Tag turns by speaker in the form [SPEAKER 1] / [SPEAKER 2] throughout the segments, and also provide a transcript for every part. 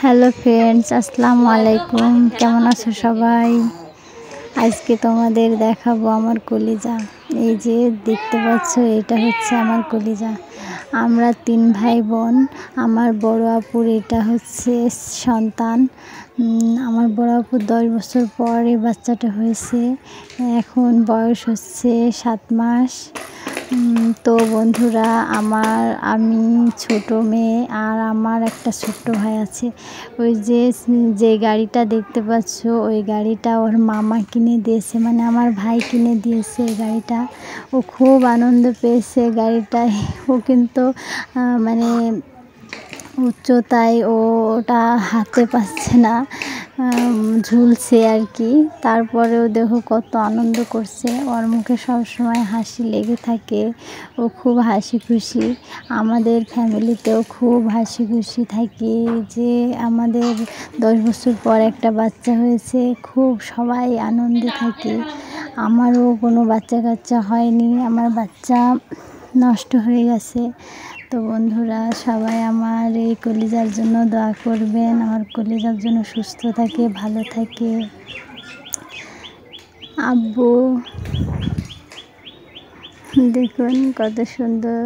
[SPEAKER 1] Hello friends, আসসালামু আলাইকুম। কেমন আছো সবাই? আজকে তোমাদের দেখাবো আমার কলিজা। এই যে দেখতে পাচ্ছ, এটা হচ্ছে আমার কলিজা। আমরা 3 ভাই বোন। আমার বড় আপুর এটা হচ্ছে সন্তান। আমার বড় আপুর 10 বছর পরে বাচ্চাটা হয়েছে। এখন বয়স হচ্ছে 7 মাস। তো বন্ধুরা, আমি ছোট মেয়ে আর আমার একটা ছোট্ট ভাই আছে। ওই যে গাড়িটা দেখতে পাচ্ছ, ওই গাড়িটা ওর মামা কিনে দিয়েছে, মানে আমার ভাই কিনে দিয়েছে এই গাড়িটা। ও খুব আনন্দ পেয়েছে গাড়িটায়। ও কিন্তু মানে উচ্চতায় ওটা হাতে পাচ্ছে না, ঝুলছে আর কি। তারপরেও দেখো কত আনন্দ করছে। ওর মুখে সবসময় হাসি লেগে থাকে। ও খুব হাসি খুশি। আমাদের ফ্যামিলিতেও খুব হাসি খুশি থাকি যে আমাদের 10 বছর পর একটা বাচ্চা হয়েছে। খুব সবাই আনন্দে থাকি। আমারও কোনো বাচ্চা কাচ্চা হয়নি, আমার বাচ্চা নষ্ট হয়ে গেছে। তো বন্ধুরা, সবাই আমার এই কলিজার জন্য দোয়া করবেন, আমার কলিজার জন্য সুস্থ থাকে, ভালো থাকে। আব্বু দেখুন কত সুন্দর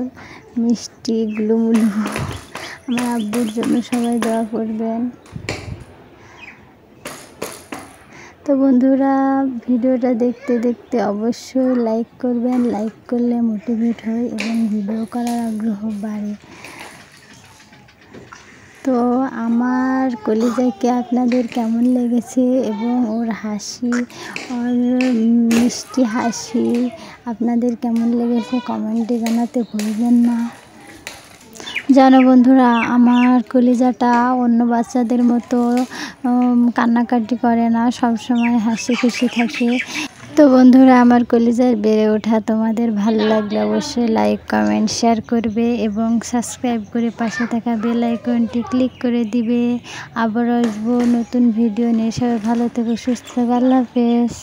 [SPEAKER 1] মিষ্টি গুলুমুলু। আমার আব্বুর জন্য সবাই দোয়া করবেন। তো বন্ধুরা, ভিডিওটা দেখতে দেখতে অবশ্যই লাইক করবেন। লাইক করলে মোটিভেট হয় এবং ভিডিও করার আগ্রহ বাড়ে। তো আমার কলিজাকে আপনাদের কেমন লেগেছে এবং ওর হাসি, ওর মিষ্টি হাসি আপনাদের কেমন লেগেছে কমেন্টে জানাতে ভুলবেন না। জানো বন্ধুরা, আমার কলিজাটা অন্য বাচ্চাদের মতো কান্নাকাটি করে না, সবসময় হাসি খুশি থাকে। তো বন্ধুরা, আমার কলিজার বেড়ে ওঠা তোমাদের ভালো লাগলে অবশ্যই লাইক, কমেন্ট, শেয়ার করবে এবং সাবস্ক্রাইব করে পাশে থাকা বেল আইকনটি ক্লিক করে দিবে। আবার আসবো নতুন ভিডিও নিয়ে। সবাই ভালো থেকো, সুস্থ থেকো। আল্লাহ হাফেজ।